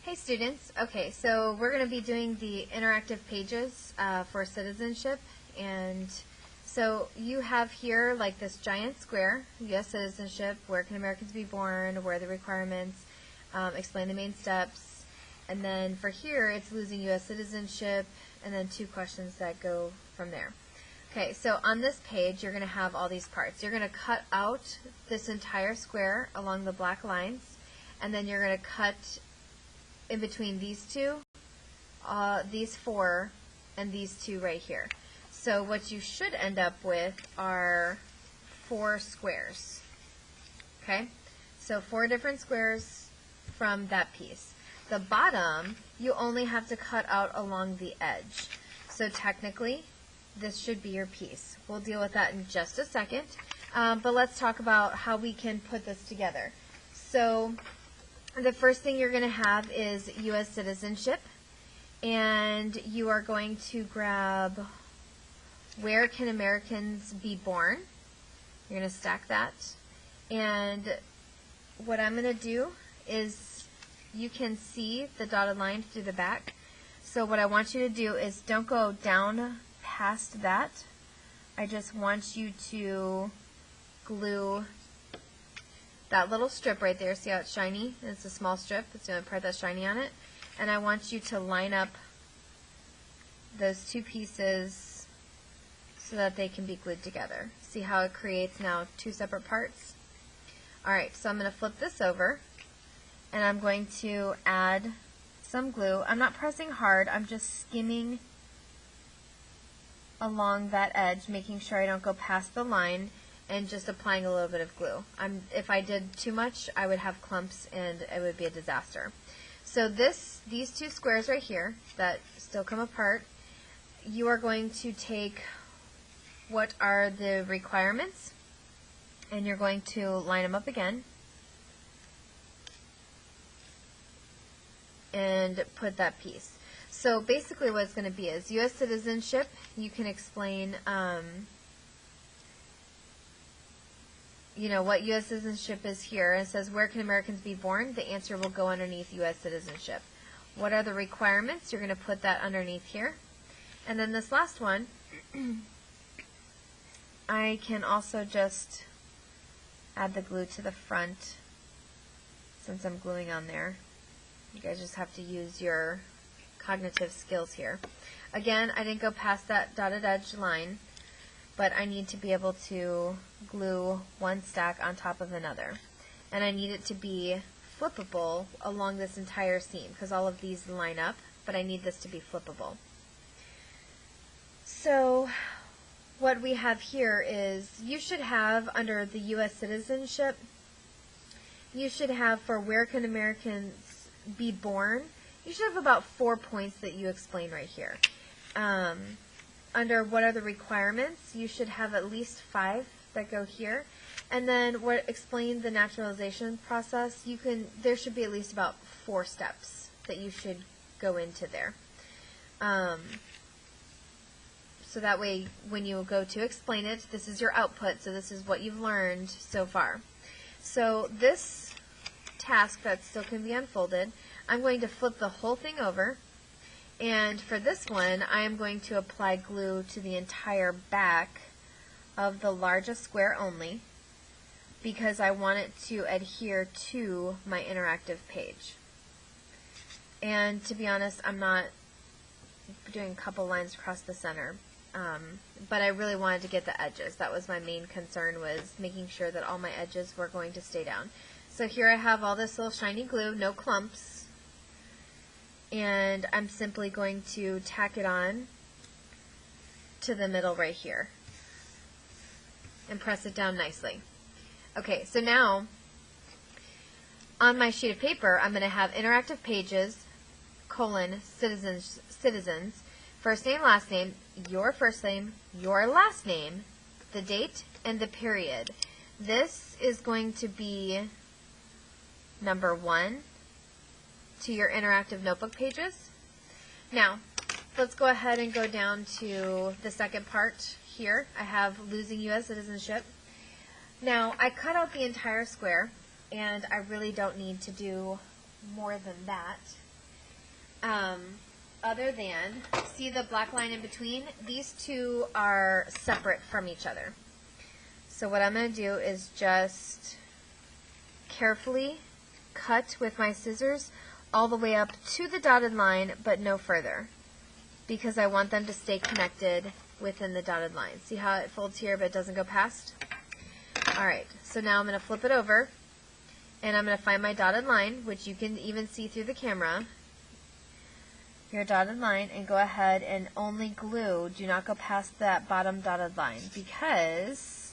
Hey students, okay, so we're going to be doing the interactive pages for citizenship, and so you have here like this giant square, U.S. citizenship, where can Americans be born, where are the requirements, explain the main steps, and then for here it's losing U.S. citizenship, and then 2 questions that go from there. Okay, so on this page you're going to have all these parts. You're going to cut out this entire square along the black lines, and then you're going to cut in between these 2, these 4, and these 2 right here. So what you should end up with are 4 squares. Okay? So 4 different squares from that piece. The bottom, you only have to cut out along the edge. So technically, this should be your piece. We'll deal with that in just a second. But let's talk about how we can put this together. So the first thing you're going to have is U.S. citizenship, and you are going to grab where can Americans be born. You're going to stack that, and what I'm going to do is you can see the dotted line through the back. So what I want you to do is don't go down past that. I just want you to glue that little strip right there. See how it's shiny? It's a small strip. It's the only part that's shiny on it. And I want you to line up those 2 pieces so that they can be glued together. See how it creates now 2 separate parts? Alright, so I'm going to flip this over, and I'm going to add some glue. I'm not pressing hard. I'm just skimming along that edge, making sure I don't go past the line, and just applying a little bit of glue. If I did too much, I would have clumps and it would be a disaster. So these 2 squares right here that still come apart, you are going to take what are the requirements, and you're going to line them up again and put that piece. So basically what it's going to be is U.S. citizenship. You can explain you know, what U.S. citizenship is here. It says, where can Americans be born? The answer will go underneath U.S. citizenship. What are the requirements? You're going to put that underneath here. And then this last one, I can also just add the glue to the front since I'm gluing on there. You guys just have to use your cognitive skills here. Again, I didn't go past that dotted edge line, but I need to be able to glue one stack on top of another. And I need it to be flippable along this entire seam, because all of these line up, but I need this to be flippable. So what we have here is you should have, under the U.S. citizenship, you should have for where can Americans be born, you should have about 4 points that you explain right here. Under what are the requirements, you should have at least 5 that go here. And then what explain the naturalization process, there should be at least about 4 steps that you should go into there. So that way when you go to explain it, this is your output, so this is what you've learned so far. So this task that still can be unfolded, I'm going to flip the whole thing over. And for this one, I am going to apply glue to the entire back of the largest square only, because I want it to adhere to my interactive page. And to be honest, I'm not doing a couple lines across the center, but I really wanted to get the edges. That was my main concern, was making sure that all my edges were going to stay down. So here I have all this little shiny glue, no clumps. And I'm simply going to tack it on to the middle right here and press it down nicely. Okay, so now on my sheet of paper, I'm going to have interactive pages, citizens, first name, last name, your first name, your last name, the date, and the period. This is going to be number 1 to your interactive notebook pages. Now, let's go ahead and go down to the second part here. I have losing U.S. citizenship. Now, I cut out the entire square, and I really don't need to do more than that. other than, see the black line in between? These two are separate from each other. So what I'm going to do is just carefully cut with my scissors all the way up to the dotted line, but no further, because I want them to stay connected within the dotted line. See how it folds here but doesn't go past? Alright, so now I'm going to flip it over, and I'm going to find my dotted line, which you can even see through the camera. Your dotted line, and go ahead and only glue. Do not go past that bottom dotted line, because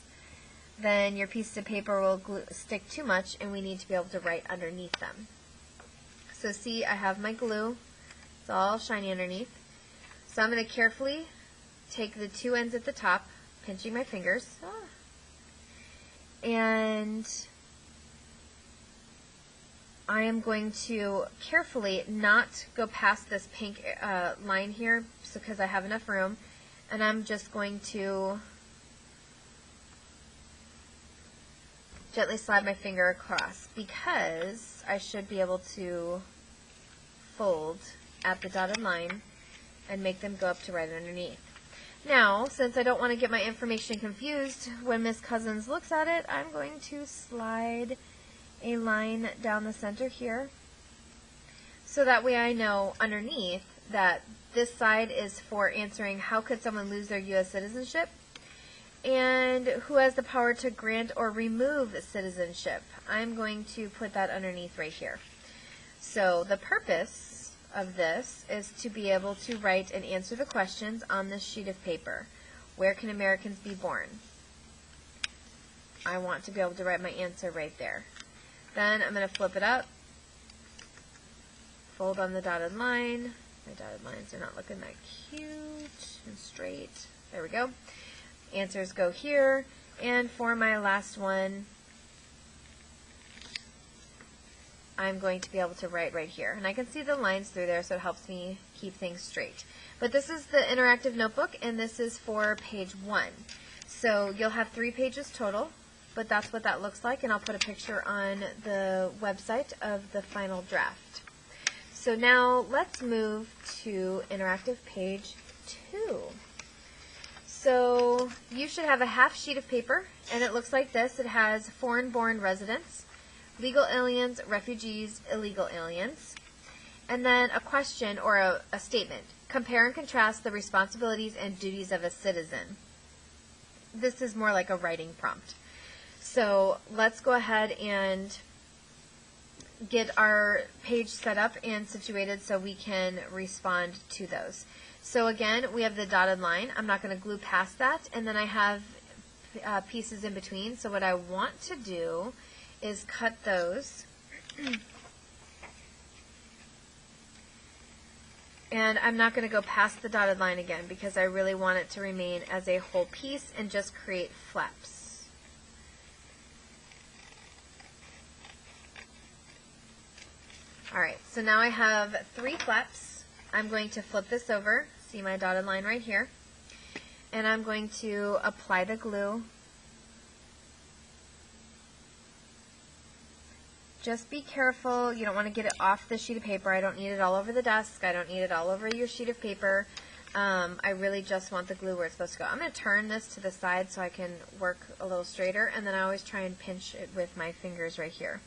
then your piece of paper will stick too much, and we need to be able to write underneath them. So see, I have my glue. It's all shiny underneath. So I'm going to carefully take the two ends at the top, pinching my fingers, and I am going to carefully not go past this pink line here, because I have enough room, and I'm just going to gently slide my finger across, because I should be able to fold at the dotted line and make them go up to right underneath. Now, since I don't want to get my information confused when Miss Cousins looks at it, I'm going to slide a line down the center here, so that way I know underneath that this side is for answering how could someone lose their U.S. citizenship, and who has the power to grant or remove citizenship. I'm going to put that underneath right here. So the purpose of this is to be able to write and answer the questions on this sheet of paper. Where can Americans be born? I want to be able to write my answer right there. Then I'm going to flip it up, fold on the dotted line. My dotted lines are not looking that cute and straight. There we go. Answers go here. And for my last one, I'm going to be able to write right here. And I can see the lines through there, so it helps me keep things straight. But this is the interactive notebook, and this is for page 1. So you'll have 3 pages total. But that's what that looks like, and I'll put a picture on the website of the final draft. So now let's move to interactive page 2. So you should have a half sheet of paper, and it looks like this. It has foreign-born residents, legal aliens, refugees, illegal aliens, and then a question or a statement. Compare and contrast the responsibilities and duties of a citizen. This is more like a writing prompt. So let's go ahead and get our page set up and situated so we can respond to those. So again, we have the dotted line. I'm not going to glue past that, and then I have pieces in between. So what I want to do is cut those. And I'm not going to go past the dotted line again, because I really want it to remain as a whole piece and just create flaps. Alright, so now I have 3 flaps. I'm going to flip this over, see my dotted line right here, and I'm going to apply the glue. Just be careful, you don't want to get it off the sheet of paper. I don't need it all over the desk, I don't need it all over your sheet of paper. I really just want the glue where it's supposed to go. I'm going to turn this to the side so I can work a little straighter, and then I always try and pinch it with my fingers right here.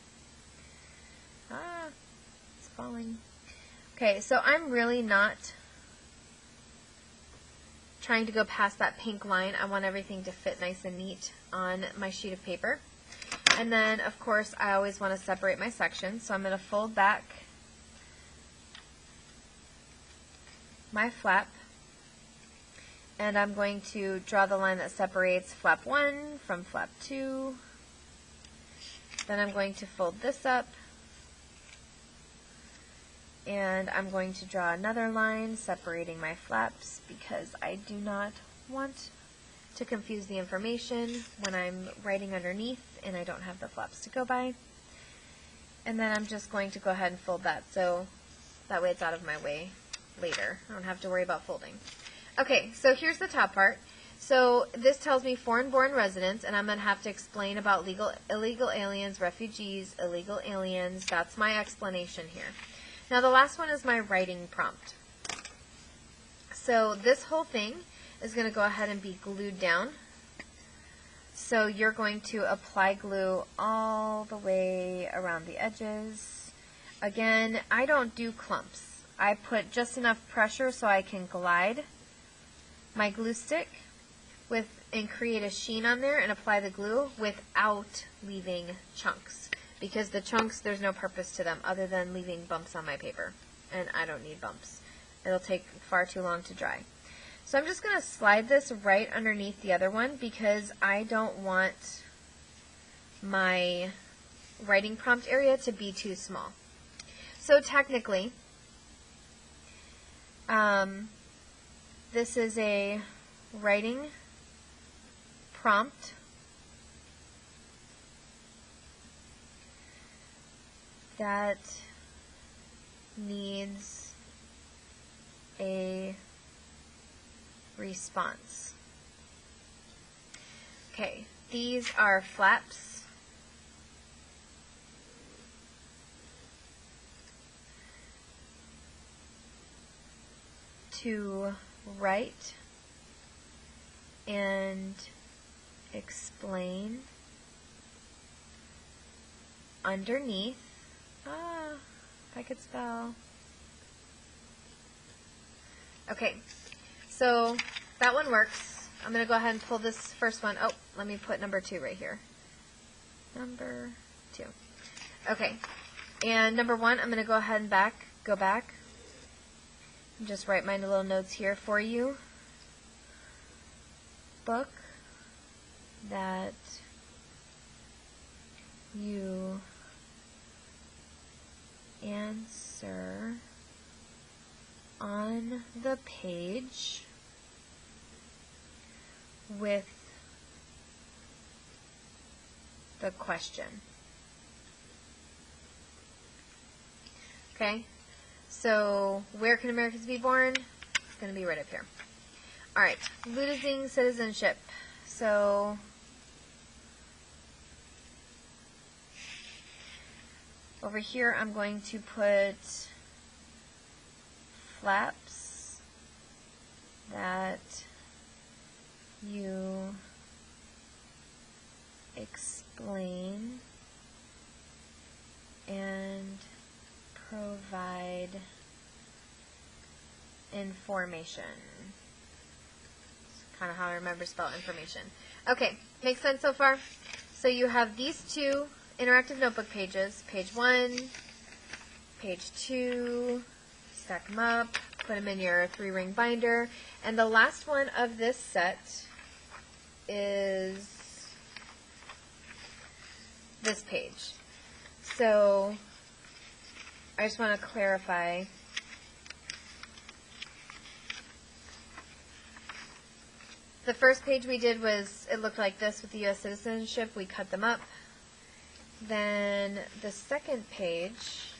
Falling. Okay, so I'm really not trying to go past that pink line. I want everything to fit nice and neat on my sheet of paper. And then, of course, I always want to separate my sections, so I'm going to fold back my flap, and I'm going to draw the line that separates flap 1 from flap 2. Then I'm going to fold this up, and I'm going to draw another line separating my flaps, because I do not want to confuse the information when I'm writing underneath and I don't have the flaps to go by. And then I'm just going to go ahead and fold that, so that way it's out of my way later. I don't have to worry about folding. Okay, so here's the top part. So this tells me foreign-born residents, and I'm going to have to explain about illegal aliens, refugees, illegal aliens. That's my explanation here. Now the last one is my writing prompt. So this whole thing is going to go ahead and be glued down. So you're going to apply glue all the way around the edges. Again, I don't do clumps. I put just enough pressure so I can glide my glue stick and create a sheen on there and apply the glue without leaving chunks. Because the chunks, there's no purpose to them other than leaving bumps on my paper. And I don't need bumps. It'll take far too long to dry. So I'm just going to slide this right underneath the other one because I don't want my writing prompt area to be too small. So technically, this is a writing prompt that needs a response. Okay, these are flaps. To write and explain underneath. If I could spell. Okay, so that one works. I'm going to go ahead and pull this first one. Oh, let me put number 2 right here. Number 2. Okay, and number 1, I'm going to go ahead and go back. And just write my little notes here for you. Book that you answer on the page with the question. Okay, so where can Americans be born? It's going to be right up here. Alright, losing citizenship. So over here I'm going to put flaps that you explain and provide information. It's kind of how I remember to spell information. Okay, makes sense so far? So you have these 2 interactive notebook pages, page 1, page 2, stack them up, put them in your 3-ring binder, and the last one of this set is this page. So I just want to clarify. The first page we did was, it looked like this with the U.S. citizenship. We cut them up. Then the second page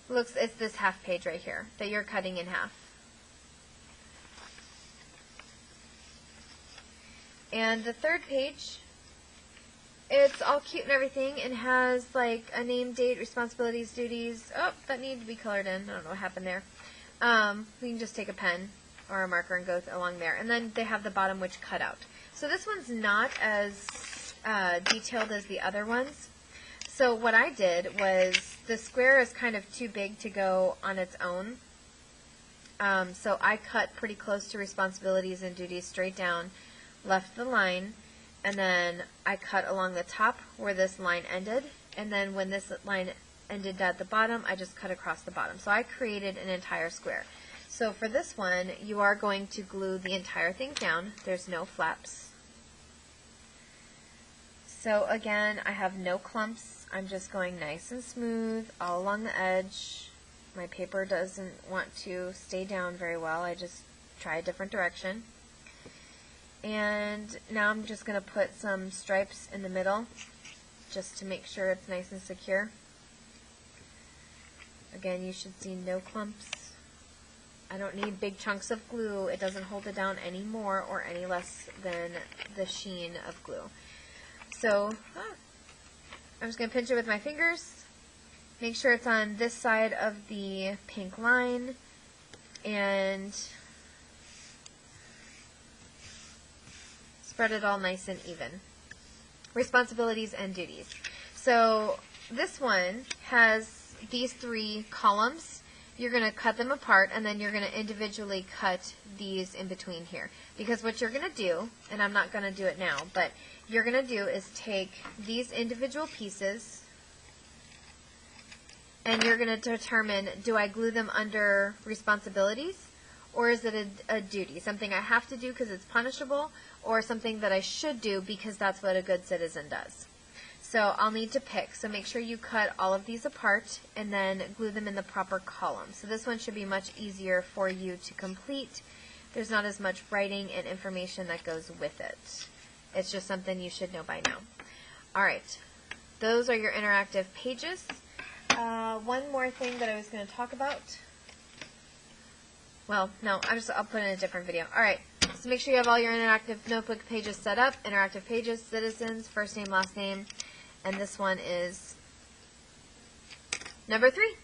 it's this half page right here that you're cutting in half. And the third page, it's all cute and everything and has like a name, date, responsibilities, duties. Oh, that needed to be colored in. I don't know what happened there. We can just take a pen or a marker and go along there. And then they have the bottom which cut out. So this one's not as detailed as the other ones. So what I did was, the square is kind of too big to go on its own. So I cut pretty close to responsibilities and duties straight down, left the line, and then I cut along the top where this line ended. And then when this line ended at the bottom, I just cut across the bottom. So I created an entire square. So for this one, you are going to glue the entire thing down. There's no flaps. So again, I have no clumps. I'm just going nice and smooth all along the edge. My paper doesn't want to stay down very well. I just try a different direction. And now I'm just going to put some stripes in the middle just to make sure it's nice and secure. Again, you should see no clumps. I don't need big chunks of glue. It doesn't hold it down any more or any less than the sheen of glue. So, I'm just going to pinch it with my fingers. Make sure it's on this side of the pink line. And spread it all nice and even. Responsibilities and duties. So this one has these 3 columns. You're going to cut them apart, and then you're going to individually cut these in between here. Because what you're going to do, and I'm not going to do it now, but you're going to do is take these individual pieces, and you're going to determine, do I glue them under responsibilities, or is it a duty, something I have to do because it's punishable, or something that I should do because that's what a good citizen does. So I'll need to pick. So make sure you cut all of these apart and then glue them in the proper column. So this one should be much easier for you to complete. There's not as much writing and information that goes with it. It's just something you should know by now. All right. Those are your interactive pages. One more thing that I was going to talk about. Well, no, I'll put it in a different video. All right. So make sure you have all your interactive notebook pages set up. Interactive pages, citizens, first name, last name. And this one is number 3.